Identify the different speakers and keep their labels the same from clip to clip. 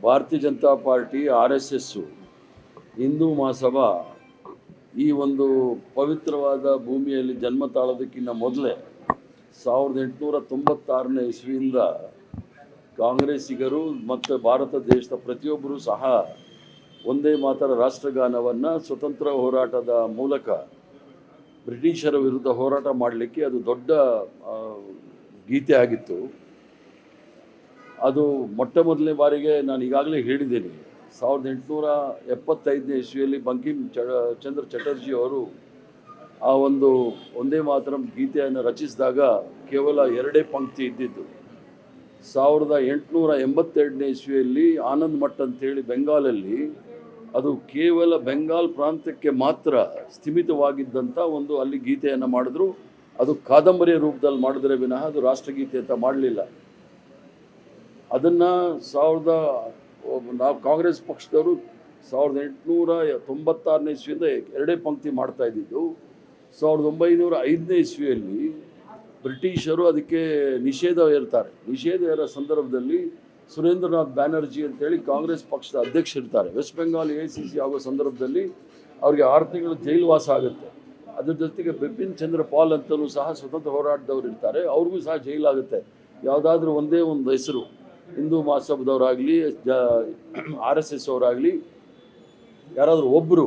Speaker 1: ಭಾರತೀಯ Janata party RSS Hindu Mahasabha ಈ ಒಂದು ಪವಿತ್ರವಾದ ಭೂಮಿಯಲ್ಲಿ ಜನ್ಮ ತಾಳೋದಕ್ಕಿಂತ ಮೊದಲೇ 1896ನೇ ಇಸ್ವಿಯಿಂದ ಕಾಂಗ್ರೆಸ್ಸಿಗರು ಮತ್ತು ಭಾರತ ದೇಶದ ಪ್ರತಿಯೊಬ್ಬರೂ ಸಹ ಒಂದೇ ಮಾತರ ರಾಷ್ಟ್ರಗಾನವನ್ನು ಸ್ವತಂತ್ರ ಹೋರಾಟದ ಮೂಲಕ ಬ್ರಿಟಿಷರ ವಿರುದ್ಧ ಹೋರಾಟ ಮಾಡಲಿಕ್ಕೆ ಅದು ದೊಡ್ಡ ಗೀತೆ ಆಗಿತ್ತು. ಅದು ಮೊಟ್ಟ ಮೊದಲನೇ ಬಾರಿಗೆ ನಾನು ಈಗಾಗಲೇ ಹೇಳಿದ್ದೇನೆ, 1875ನೇ ಇಸ್ವಿಯಲ್ಲಿ ಬಂಕಿಮ್ ಚಂದ್ರ ಚಟರ್ಜಿ ಅವರು ಆ ಒಂದು ಒಂದೇ ಮಾತರಂ ಗೀತೆಯನ್ನು ರಚಿಸಿದಾಗ ಕೇವಲ 2 ಪಂಕ್ತಿ ಇದ್ದಿದ್ದು. 1882ನೇ ಇಸ್ವಿಯಲ್ಲಿ ಆನಂದ್ ಮಠ್ ಅಂತೇಳಿ ಬೆಂಗಾಲಲ್ಲಿ ಅದು ಕೇವಲ ಬೆಂಗಾಲ್ ಪ್ರಾಂತ್ಯಕ್ಕೆ ಮಾತ್ರ ಸ್ಥಿಮಿತವಾಗಿದ್ದಂಥ ಒಂದು ಅಲ್ಲಿ ಗೀತೆಯನ್ನು ಮಾಡಿದ್ರು. ಅದು ಕಾದಂಬರಿಯ ರೂಪದಲ್ಲಿ ಮಾಡಿದ್ರೆ ವಿನಃ ಅದು ರಾಷ್ಟ್ರಗೀತೆ ಅಂತ ಮಾಡಲಿಲ್ಲ. ಅದನ್ನು ನಾವು ಕಾಂಗ್ರೆಸ್ ಪಕ್ಷದವರು 1896ನೇ ಇಸ್ವಿಯಿಂದ 2 ಪಂಕ್ತಿ ಮಾಡ್ತಾ ಇದ್ದಿದ್ದು. 1905ನೇ ಇಸ್ವಿಯಲ್ಲಿ ಬ್ರಿಟಿಷರು ಅದಕ್ಕೆ ನಿಷೇಧ ಹೇರ್ತಾರೆ. ನಿಷೇಧ ಹೇರೋ ಸಂದರ್ಭದಲ್ಲಿ ಸುರೇಂದ್ರನಾಥ್ ಬ್ಯಾನರ್ಜಿ ಅಂತೇಳಿ ಕಾಂಗ್ರೆಸ್ ಪಕ್ಷದ ಅಧ್ಯಕ್ಷರಿರ್ತಾರೆ. ವೆಸ್ಟ್ ಬೆಂಗಾಲ್ ACC ಆಗೋ ಸಂದರ್ಭದಲ್ಲಿ ಅವ್ರಿಗೆ 6 ತಿಂಗಳು ಜೈಲುವಾಸ ಆಗುತ್ತೆ. ಅದ್ರ ಜೊತೆಗೆ ಬಿಪಿನ್ ಚಂದ್ರ ಪಾಲ್ ಅಂತಲೂ ಸಹ ಸ್ವತಂತ್ರ ಹೋರಾಟದವ್ರು ಇರ್ತಾರೆ, ಅವ್ರಿಗೂ ಸಹ ಜೈಲಾಗುತ್ತೆ. ಯಾವುದಾದ್ರೂ ಒಂದೇ ಒಂದು ಹೆಸರು ಹಿಂದೂ ಮಹಾಸಭಾದವರಾಗಲಿ RSS ಅವರಾಗಲಿ ಯಾರಾದರೂ ಒಬ್ಬರು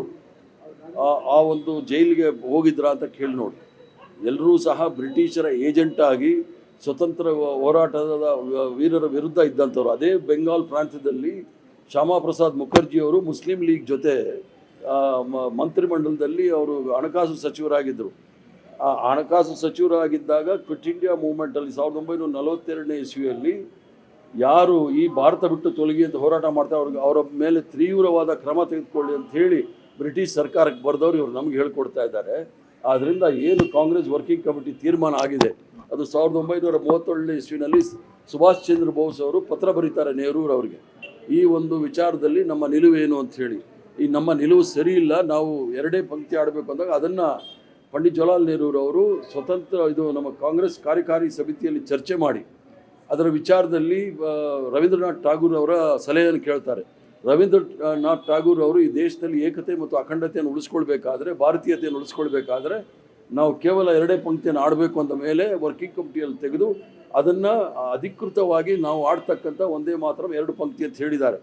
Speaker 1: ಆ ಒಂದು ಜೈಲಿಗೆ ಹೋಗಿದ್ರಾ ಅಂತ ಕೇಳಿ ನೋಡಿ. ಎಲ್ಲರೂ ಸಹ ಬ್ರಿಟಿಷರ ಏಜೆಂಟಾಗಿ ಸ್ವತಂತ್ರ ಹೋರಾಟದ ವೀರರ ವಿರುದ್ಧ ಇದ್ದಂಥವ್ರು. ಅದೇ ಬೆಂಗಾಲ್ ಪ್ರಾಂತ್ಯದಲ್ಲಿ ಶ್ಯಾಮಾ ಪ್ರಸಾದ್ ಮುಖರ್ಜಿಯವರು ಮುಸ್ಲಿಂ ಲೀಗ್ ಜೊತೆ ಮಂತ್ರಿಮಂಡಲದಲ್ಲಿ ಅವರು ಹಣಕಾಸು ಸಚಿವರಾಗಿದ್ದರು. ಆ ಹಣಕಾಸು ಸಚಿವರಾಗಿದ್ದಾಗ ಕ್ವಿಟ್ ಇಂಡಿಯಾ ಮೂವ್ಮೆಂಟಲ್ಲಿ 1942ನೇ ಇಸ್ವಿಯಲ್ಲಿ ಯಾರು ಈ ಭಾರತ ಬಿಟ್ಟು ತೊಲಗಿ ಅಂತ ಹೋರಾಟ ಮಾಡ್ತಾರೆ ಅವರ ಮೇಲೆ ತೀವ್ರವಾದ ಕ್ರಮ ತೆಗೆದುಕೊಳ್ಳಿ ಅಂತ ಹೇಳಿ ಬ್ರಿಟಿಷ್ ಸರ್ಕಾರಕ್ಕೆ ಬರೆದವರು ಇವರು ನಮ್ಗೆ ಹೇಳ್ಕೊಡ್ತಾ ಇದ್ದಾರೆ. ಆದ್ದರಿಂದ ಏನು ಕಾಂಗ್ರೆಸ್ ವರ್ಕಿಂಗ್ ಕಮಿಟಿ ತೀರ್ಮಾನ ಆಗಿದೆ ಅದು 1937ನೇ ಇಸ್ವಿನಲ್ಲಿ ಸುಭಾಷ್ ಚಂದ್ರ ಬೋಸ್ ಅವರು ಪತ್ರ ಬರೀತಾರೆ ನೆಹರೂರವರಿಗೆ, ಈ ಒಂದು ವಿಚಾರದಲ್ಲಿ ನಮ್ಮ ನಿಲುವೇನು ಅಂತ ಹೇಳಿ. ಈ ನಮ್ಮ ನಿಲುವು ಸರಿ ಇಲ್ಲ, ನಾವು 2 ಪಂಕ್ತಿ ಆಡಬೇಕು ಅಂದಾಗ ಅದನ್ನು ಪಂಡಿತ್ ಜವಾಹರ್ಲಾಲ್ ನೆಹರೂರವರು ಸ್ವತಂತ್ರ ನಮ್ಮ ಕಾಂಗ್ರೆಸ್ ಕಾರ್ಯಕಾರಿ ಸಮಿತಿಯಲ್ಲಿ ಚರ್ಚೆ ಮಾಡಿ ಅದರ ವಿಚಾರದಲ್ಲಿ ರವೀಂದ್ರನಾಥ್ ಠಾಗೂರ್ ಅವರ ಸಲಹೆಯನ್ನು ಕೇಳ್ತಾರೆ. ರವೀಂದ್ರನಾಥ್ ಠಾಗೂರ್ ಅವರು ಈ ದೇಶದಲ್ಲಿ ಏಕತೆ ಮತ್ತು ಅಖಂಡತೆಯನ್ನು ಉಳಿಸ್ಕೊಳ್ಬೇಕಾದ್ರೆ, ಭಾರತೀಯತೆಯನ್ನು ಉಳಿಸ್ಕೊಳ್ಬೇಕಾದ್ರೆ ನಾವು ಕೇವಲ 2 ಪಂಕ್ತಿಯನ್ನು ಆಡಬೇಕು ಅಂದ ಮೇಲೆ ವರ್ಕಿಂಗ್ ಕಮಿಟಿಯಲ್ಲಿ ತೆಗೆದು ಅದನ್ನು ಅಧಿಕೃತವಾಗಿ ನಾವು ಆಡ್ತಕ್ಕಂಥ ಒಂದೇ ಮಾತ್ರ 2 ಪಂಕ್ತಿ ಅಂತ ಹೇಳಿದ್ದಾರೆ.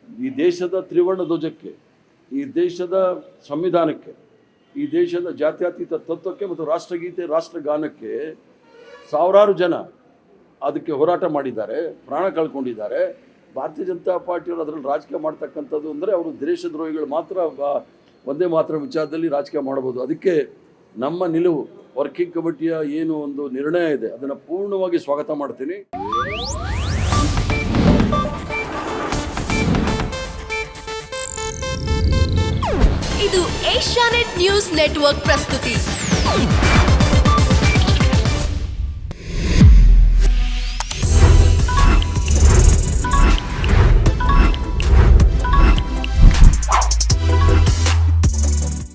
Speaker 1: ಈ ದೇಶದ ತ್ರಿವರ್ಣ ಧ್ವಜಕ್ಕೆ, ಈ ದೇಶದ ಸಂವಿಧಾನಕ್ಕೆ, ಈ ದೇಶದ ಜಾತ್ಯತೀತ ತತ್ವಕ್ಕೆ ಮತ್ತು ರಾಷ್ಟ್ರಗೀತೆ ರಾಷ್ಟ್ರಗಾನಕ್ಕೆ ಸಾವಿರಾರು ಜನ ಅದಕ್ಕೆ ಹೋರಾಟ ಮಾಡಿದ್ದಾರೆ, ಪ್ರಾಣ ಕಳ್ಕೊಂಡಿದ್ದಾರೆ. ಭಾರತೀಯ ಜನತಾ ಪಾರ್ಟಿಯವರು ಅದರಲ್ಲಿ ರಾಜಕೀಯ ಮಾಡ್ತಕ್ಕಂಥದ್ದು ಅಂದರೆ ಅವರು ದೇಶದ್ರೋಹಿಗಳು ಮಾತ್ರ ಒಂದೇ ಮಾತ್ರ ವಿಚಾರದಲ್ಲಿ ರಾಜಕೀಯ ಮಾಡಬಹುದು. ಅದಕ್ಕೆ ನಮ್ಮ ನಿಲುವು ವರ್ಕಿಂಗ್ ಕಮಿಟಿಯ ಏನು ಒಂದು ನಿರ್ಣಯ ಇದೆ ಅದನ್ನು ಪೂರ್ಣವಾಗಿ ಸ್ವಾಗತ ಮಾಡ್ತೀನಿ.
Speaker 2: ಇದು ಏಷ್ಯಾನೆಟ್ ನ್ಯೂಸ್ ನೆಟ್ವರ್ಕ್ ಪ್ರಸ್ತುತಿ.